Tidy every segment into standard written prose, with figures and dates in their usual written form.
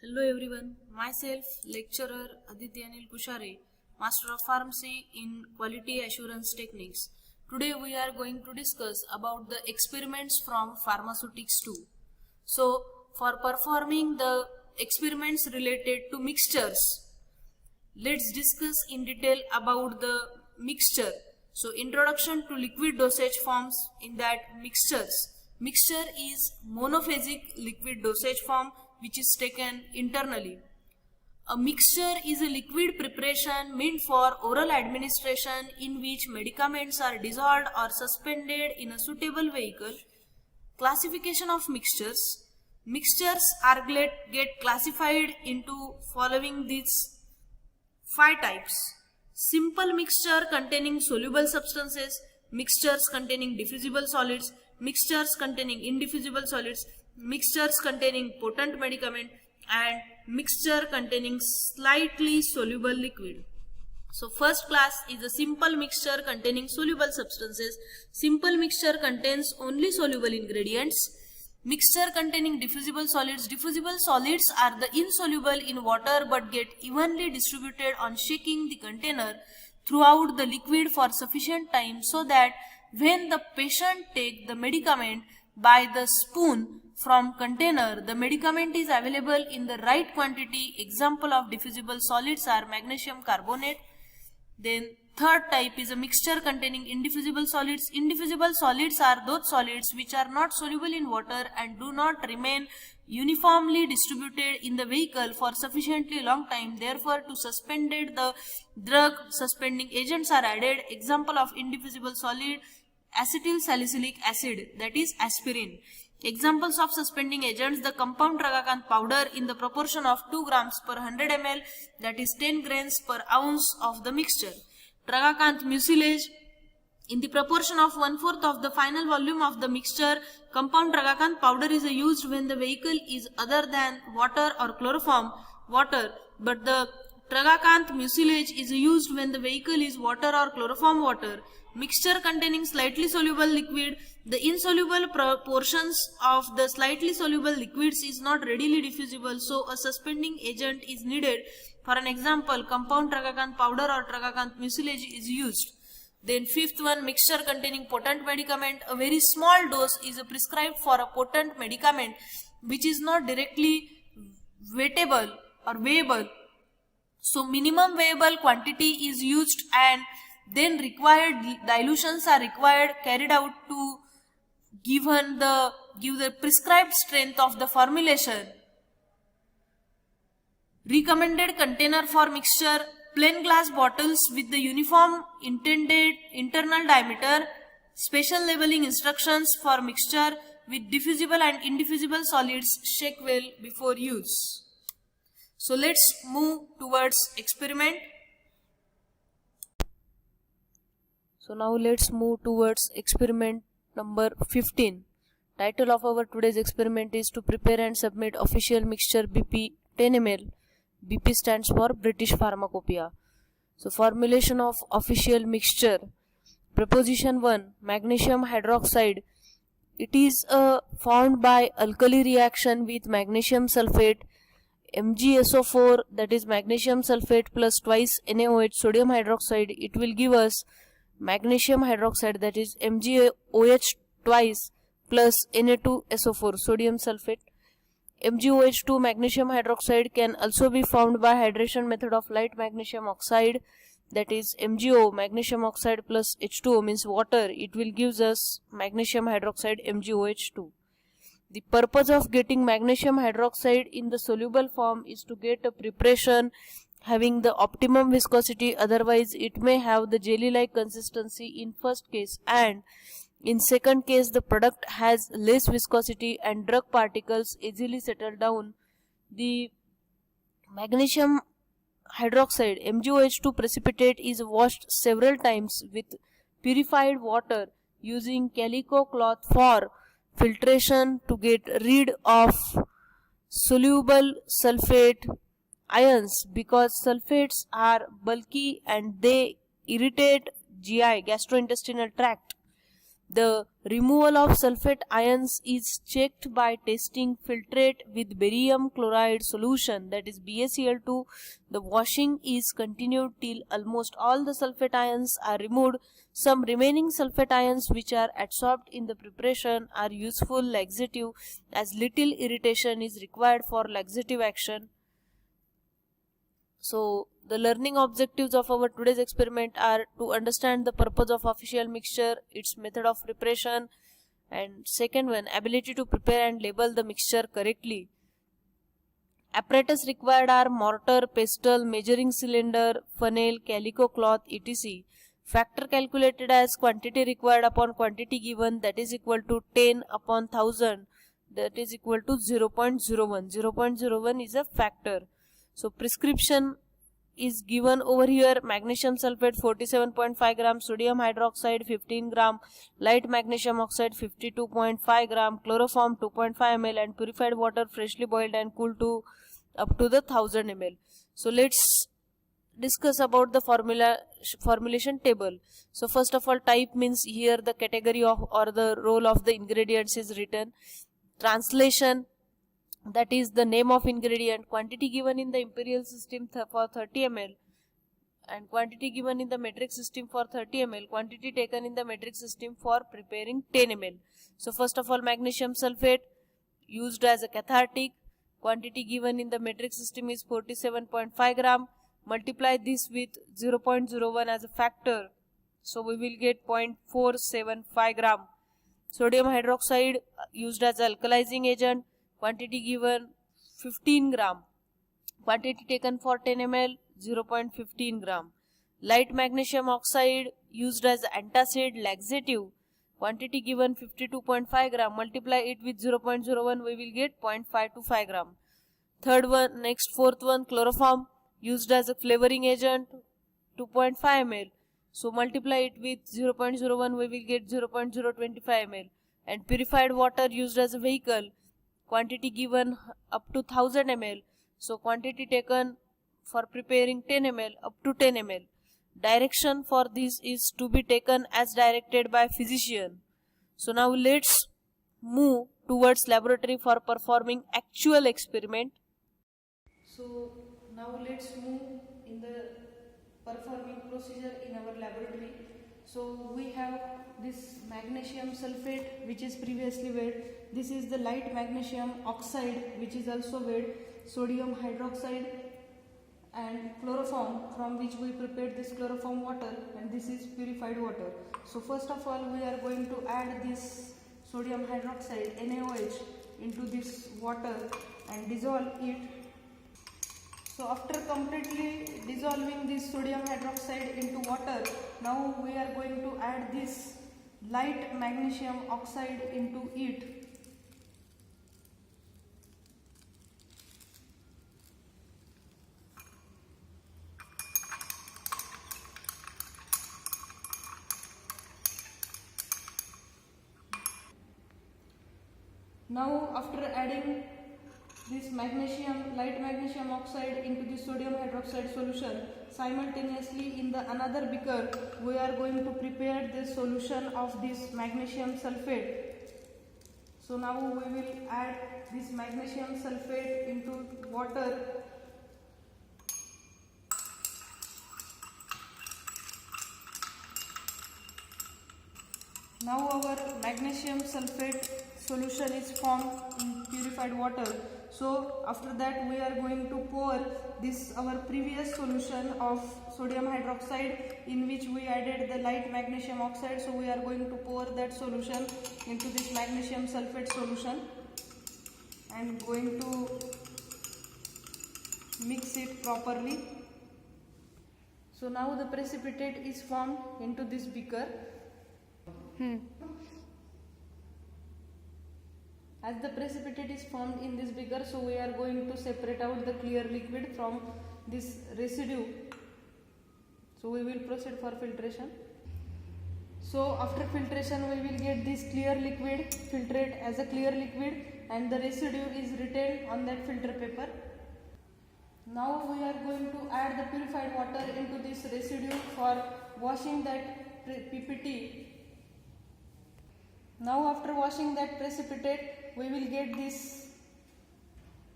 Hello everyone, myself lecturer Aditya Anil Kushare, Master of Pharmacy in Quality Assurance Techniques. Today we are going to discuss about the experiments from pharmaceutics too. So for performing the experiments related to mixtures, let's discuss in detail about the mixture. So introduction to liquid dosage forms. In that, mixture is monophasic liquid dosage form which is taken internally. A mixture is a liquid preparation meant for oral administration in which medicaments are dissolved or suspended in a suitable vehicle. Classification of mixtures. Mixtures are get classified into following these 5 types. Simple mixture containing soluble substances, mixtures containing diffusible solids, mixtures containing indiffusible solids, mixtures containing potent medicament, and mixture containing slightly soluble liquid. So first class is a simple mixture containing soluble substances. Simple mixture contains only soluble ingredients. Mixture containing diffusible solids. Diffusible solids are the insoluble in water but get evenly distributed on shaking the container throughout the liquid for sufficient time so that when the patient take the medicament by the spoon from container, the medicament is available in the right quantity. Example of diffusible solids are magnesium carbonate. Then third type is a mixture containing indiffusible solids. Indiffusible solids are those solids which are not soluble in water and do not remain uniformly distributed in the vehicle for sufficiently long time. Therefore, to suspended the drug, suspending agents are added. Example of indiffusible solid, acetyl salicylic acid, that is aspirin. Examples of suspending agents: the compound Tragakant powder in the proportion of 2 grams per 100 ml, that is 10 grains per ounce of the mixture. Tragakant mucilage in the proportion of 1/4 of the final volume of the mixture. Compound Tragakant powder is used when the vehicle is other than water or chloroform water, but the Tragakant mucilage is used when the vehicle is water or chloroform water. Mixture containing slightly soluble liquid. The insoluble portions of the slightly soluble liquids is not readily diffusible, so a suspending agent is needed. For an example, compound Tragakant powder or Tragakant mucilage is used. Then fifth one, mixture containing potent medicament. A very small dose is prescribed for a potent medicament which is not directly weightable or weighable. So minimum weighable quantity is used and then required dilutions are carried out to give the prescribed strength of the formulation. Recommended container for mixture: plain glass bottles with the uniform intended internal diameter. Special labeling instructions for mixture with diffusible and indiffusible solids. Shake well before use. So let's move towards experiment. So now let's move towards experiment number 15. Title of our today's experiment is to prepare and submit official mixture BP 10 ml. BP stands for British Pharmacopoeia. So formulation of official mixture. Proposition 1. Magnesium hydroxide. It is found by alkali reaction with magnesium sulfate, MgSO4, that is magnesium sulfate plus twice NaOH sodium hydroxide. It will give us magnesium hydroxide, that is MgOH twice plus Na2SO4 sodium sulfate. MgOH2 magnesium hydroxide can also be found by hydration method of light magnesium oxide, that is MgO magnesium oxide plus H2O means water. It will gives us magnesium hydroxide MgOH2. The purpose of getting magnesium hydroxide in the soluble form is to get a preparation having the optimum viscosity, otherwise it may have the jelly-like consistency in first case, and in second case the product has less viscosity and drug particles easily settle down. The magnesium hydroxide MgOH2 precipitate is washed several times with purified water using calico cloth for filtration to get rid of soluble sulfate ions, because sulfates are bulky and they irritate GI gastrointestinal tract. The removal of sulfate ions is checked by testing filtrate with barium chloride solution, that is BaCl2. The washing is continued till almost all the sulfate ions are removed. Some remaining sulfate ions which are adsorbed in the preparation are useful laxative, as little irritation is required for laxative action. So the learning objectives of our today's experiment are to understand the purpose of official mixture, its method of preparation, and second one, ability to prepare and label the mixture correctly. Apparatus required are mortar, pestle, measuring cylinder, funnel, calico cloth, etc. Factor calculated as quantity required upon quantity given, that is equal to 10 upon 1000, that is equal to 0.01. 0.01 is a factor. So prescription is given over here: magnesium sulfate 47.5 gram, sodium hydroxide 15 gram, light magnesium oxide 52.5 gram, chloroform 2.5 ml, and purified water freshly boiled and cooled to up to the 1000 ml. So let's discuss about the formulation table. So first of all, type means here the category of or the role of the ingredients is written. Translation, that is the name of ingredient. Quantity given in the imperial system for 30 ml and quantity given in the metric system for 30 ml. Quantity taken in the metric system for preparing 10 ml. So first of all, magnesium sulfate used as a cathartic. Quantity given in the metric system is 47.5 gram. Multiply this with 0.01 as a factor. So we will get 0.475 gram. Sodium hydroxide used as alkalizing agent. Quantity given 15 gram. Quantity taken for 10 ml 0.15 gram. Light magnesium oxide used as antacid laxative. Quantity given 52.5 gram. Multiply it with 0.01, we will get 0.525 gram. Fourth one, chloroform used as a flavoring agent 2.5 ml. So multiply it with 0.01, we will get 0.025 ml. And purified water used as a vehicle. Quantity given up to 1000 ml. So quantity taken for preparing 10 ml up to 10 ml. Direction for this is to be taken as directed by physician. So now let's move towards laboratory for performing actual experiment. So now let's move in the performing procedure in our laboratory. So we have this magnesium sulfate which is previously weighed. This is the light magnesium oxide which is also weighed. Sodium hydroxide and chloroform from which we prepared this chloroform water, and this is purified water. So first of all, we are going to add this sodium hydroxide NaOH into this water and dissolve it. So after completely dissolving this sodium hydroxide into water, now we are going to add this light magnesium oxide into it. Now after adding this light magnesium oxide into the sodium hydroxide solution, simultaneously in the another beaker we are going to prepare the solution of this magnesium sulfate. So now we will add this magnesium sulfate into water. Now our magnesium sulfate solution is formed in purified water. So after that we are going to pour this our previous solution of sodium hydroxide in which we added the light magnesium oxide. So we are going to pour that solution into this magnesium sulfate solution and going to mix it properly. So now the precipitate is formed into this beaker. As the precipitate is formed in this beaker, so we are going to separate out the clear liquid from this residue. So we will proceed for filtration. So after filtration we will get this clear liquid filtrate as a clear liquid and the residue is retained on that filter paper. Now we are going to add the purified water into this residue for washing that PPT. Now after washing that precipitate, we will get this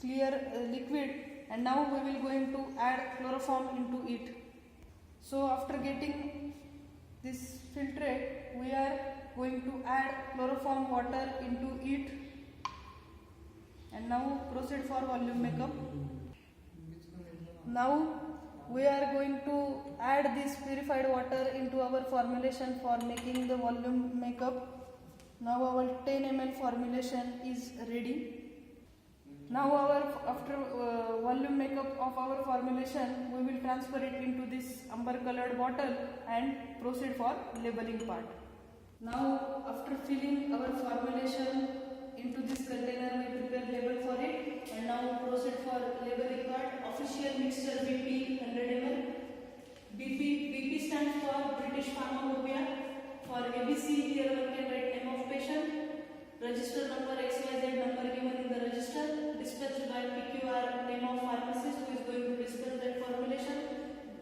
clear liquid, and now we will going to add chloroform into it. So after getting this filtrate, we are going to add chloroform water into it, and now proceed for volume makeup. Now we are going to add this purified water into our formulation for making the volume makeup. Now our 10 ml formulation is ready. Now after volume makeup of our formulation, we will transfer it into this amber colored bottle and proceed for labeling part. Now after filling our formulation into this container, we prepare label for it, and now proceed for labeling part. Official mixture BP 100 ml. BP stands for British Pharmacopoeia. For ABC, here one can write name of patient, register number XYZ number given in the register, dispatched by PQR, name of pharmacist who is going to dispatch that formulation,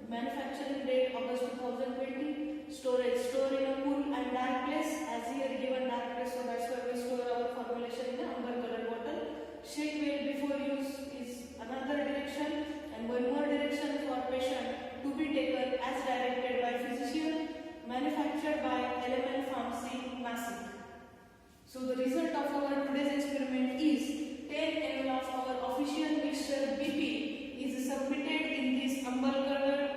manufacturing date August 2020, storage, store in a cool and dark place, as here given dark place, so that's why we store our formulation in a amber colored bottle. Shake well before use is another direction, and one more direction for patient to be taken as directed by physician, manufactured by Element Pharmacy, Nashik. So the result of our today's experiment is 10 ml of our official mixture BP is submitted in this amber colored